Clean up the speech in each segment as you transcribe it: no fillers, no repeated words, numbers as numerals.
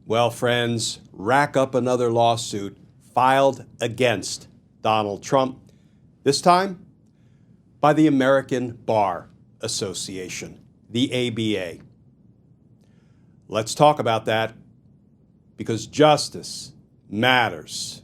Well, friends, rack up another lawsuit filed against Donald Trump, this time by the American Bar Association, the ABA. Let's talk about that because justice matters.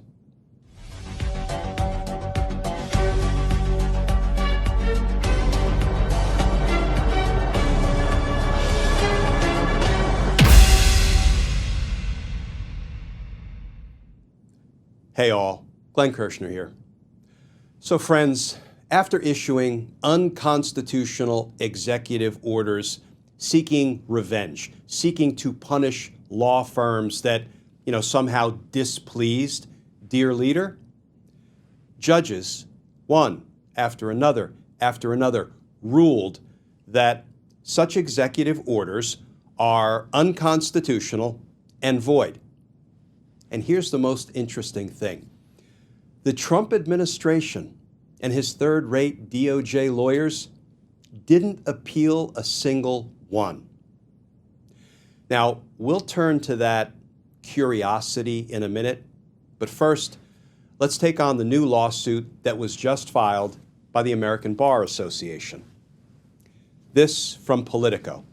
Hey all, Glenn Kirshner here. So friends, after issuing unconstitutional executive orders seeking revenge, seeking to punish law firms that, somehow displeased dear leader, judges, one after another, ruled that such executive orders are unconstitutional and void. And here's the most interesting thing. The Trump administration and his third-rate DOJ lawyers didn't appeal a single one. Now, we'll turn to that curiosity in a minute, but first, let's take on the new lawsuit that was just filed by the American Bar Association. This from Politico.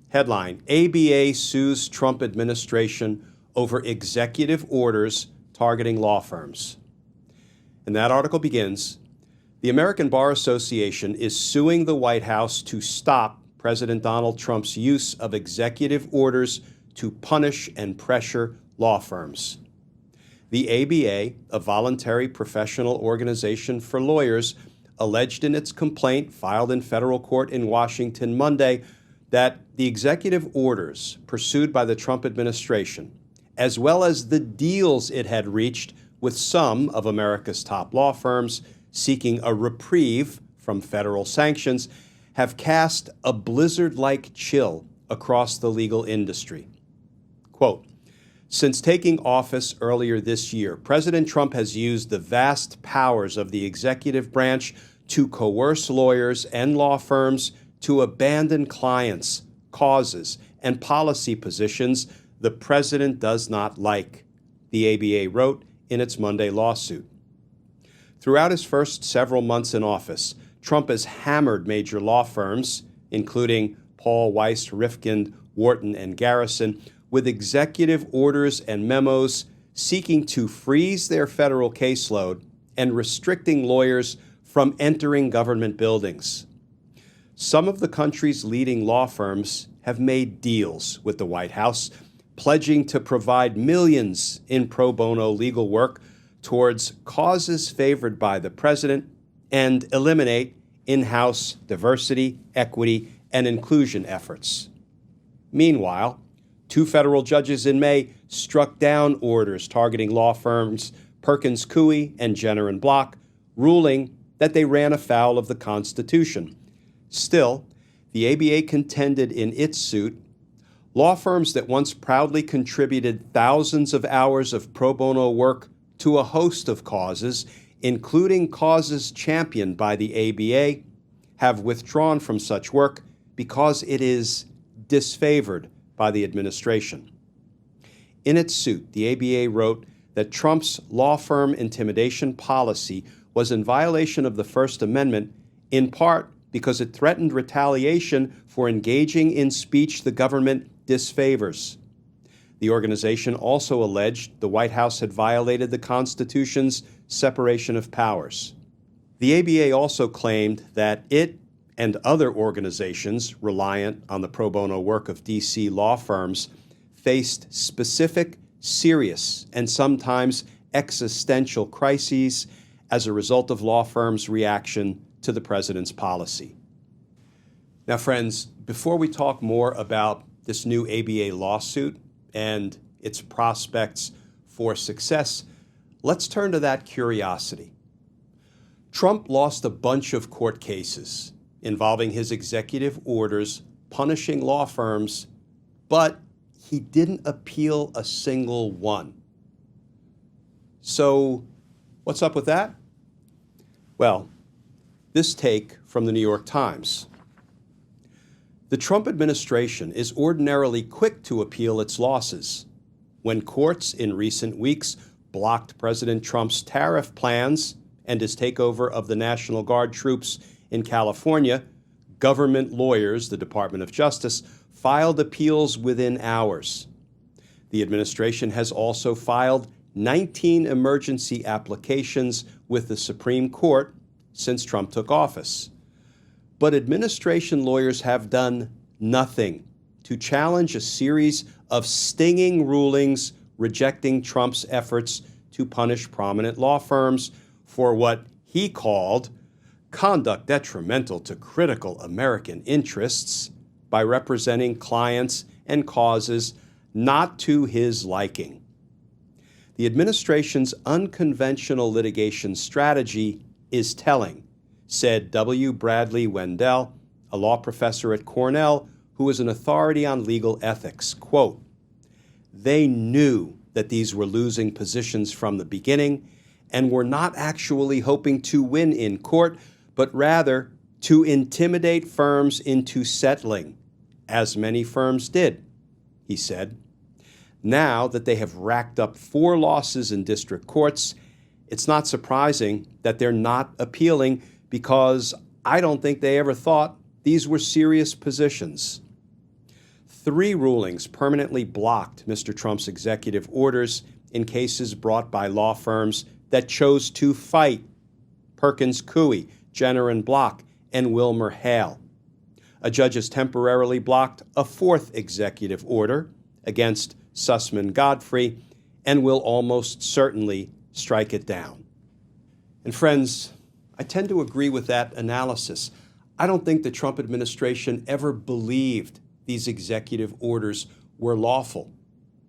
Headline, ABA sues Trump administration over executive orders targeting law firms. And that article begins, the American Bar Association is suing the White House to stop President Donald Trump's use of executive orders to punish and pressure law firms. The ABA, a voluntary professional organization for lawyers, alleged in its complaint filed in federal court in Washington Monday that the executive orders pursued by the Trump administration, as well as the deals it had reached with some of America's top law firms seeking a reprieve from federal sanctions, have cast a blizzard-like chill across the legal industry. Quote, since taking office earlier this year, President Trump has used the vast powers of the executive branch to coerce lawyers and law firms to abandon clients, causes, and policy positions the president does not like, the ABA wrote in its Monday lawsuit. Throughout his first several months in office, Trump has hammered major law firms, including Paul, Weiss, Rifkind, Wharton, and Garrison, with executive orders and memos seeking to freeze their federal caseload and restricting lawyers from entering government buildings. Some of the country's leading law firms have made deals with the White House, pledging to provide millions in pro bono legal work towards causes favored by the president and eliminate in-house diversity, equity, and inclusion efforts. Meanwhile, two federal judges in May struck down orders targeting law firms Perkins Coie and Jenner and Block, ruling that they ran afoul of the Constitution. Still, the ABA contended in its suit law firms that once proudly contributed thousands of hours of pro bono work to a host of causes, including causes championed by the ABA, have withdrawn from such work because it is disfavored by the administration. In its suit, the ABA wrote that Trump's law firm intimidation policy was in violation of the First Amendment, in part because it threatened retaliation for engaging in speech the government disfavors. The organization also alleged the White House had violated the Constitution's separation of powers. The ABA also claimed that it and other organizations reliant on the pro bono work of D.C. law firms faced specific, serious, and sometimes existential crises as a result of law firms' reaction to the president's policy. Now, friends, before we talk more about this new ABA lawsuit and its prospects for success, let's turn to that curiosity. Trump lost a bunch of court cases involving his executive orders punishing law firms, but he didn't appeal a single one. So, what's up with that? Well, this take from the New York Times. The Trump administration is ordinarily quick to appeal its losses, when courts in recent weeks blocked President Trump's tariff plans and his takeover of the National Guard troops in California, government lawyers, the Department of Justice, filed appeals within hours. The administration has also filed 19 emergency applications with the Supreme Court since Trump took office. But administration lawyers have done nothing to challenge a series of stinging rulings rejecting Trump's efforts to punish prominent law firms for what he called conduct detrimental to critical American interests by representing clients and causes not to his liking. The administration's unconventional litigation strategy is telling, said W. Bradley Wendell, a law professor at Cornell who is an authority on legal ethics. Quote, "They knew that these were losing positions from the beginning and were not actually hoping to win in court, but rather to intimidate firms into settling, as many firms did," he said. Now that they have racked up 4 losses in district courts, it's not surprising that they're not appealing, because I don't think they ever thought these were serious positions. 3 rulings permanently blocked Mr. Trump's executive orders in cases brought by law firms that chose to fight: Perkins Coie, Jenner and Block, and Wilmer Hale. A judge has temporarily blocked a 4th executive order against Sussman Godfrey and will almost certainly strike it down. And friends, I tend to agree with that analysis. I don't think the Trump administration ever believed these executive orders were lawful.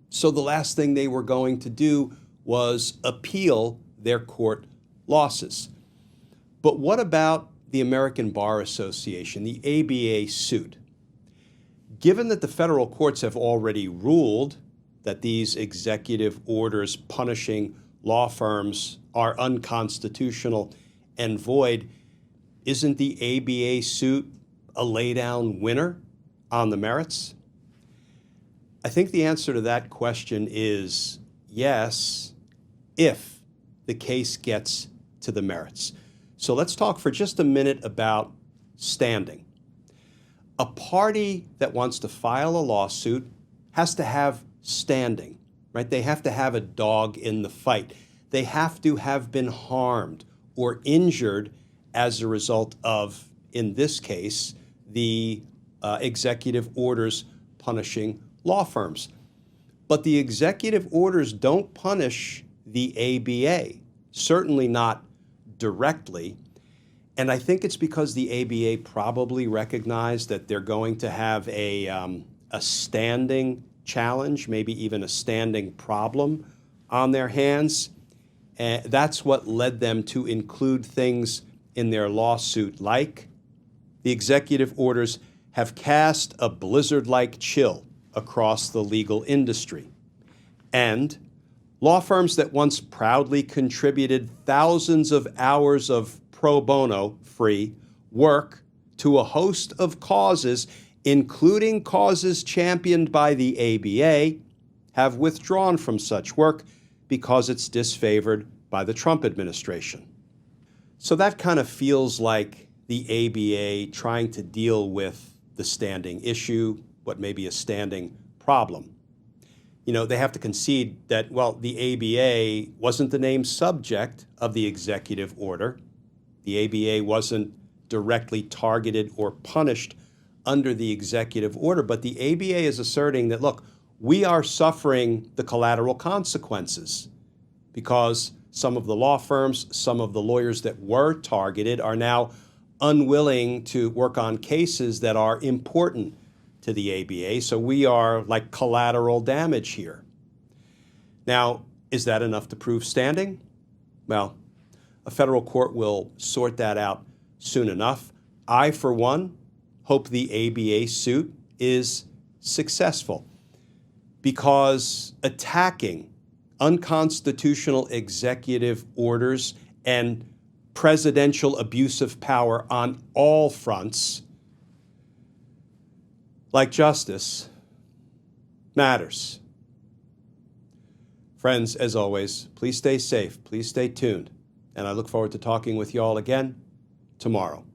So the last thing they were going to do was appeal their court losses. But what about the American Bar Association, the ABA suit? Given that the federal courts have already ruled that these executive orders punishing law firms are unconstitutional and void, isn't the ABA suit a laydown winner on the merits? I think the answer to that question is yes, if the case gets to the merits. So let's talk for just a minute about standing. A party that wants to file a lawsuit has to have standing, right? They have to have a dog in the fight. They have to have been harmed or injured as a result of, in this case, the executive orders punishing law firms. But the executive orders don't punish the ABA, certainly not directly. And I think it's because the ABA probably recognized that they're going to have a standing challenge, maybe even a standing problem on their hands. And that's what led them to include things in their lawsuit like the executive orders have cast a blizzard-like chill across the legal industry, and law firms that once proudly contributed thousands of hours of pro bono free work to a host of causes, including causes championed by the ABA, have withdrawn from such work because it's disfavored by the Trump administration. So that kind of feels like the ABA trying to deal with the standing issue, what may be a standing problem. You know, they have to concede that, well, the ABA wasn't the named subject of the executive order. The ABA wasn't directly targeted or punished under the executive order, but the ABA is asserting that, look, we are suffering the collateral consequences because some of the law firms, some of the lawyers that were targeted are now unwilling to work on cases that are important to the ABA. So we are like collateral damage here. Now, is that enough to prove standing? Well, a federal court will sort that out soon enough. I, for one, hope the ABA suit is successful, because attacking unconstitutional executive orders and presidential abuse of power on all fronts, like justice, matters. Friends, as always, please stay safe, please stay tuned, and I look forward to talking with you all again tomorrow.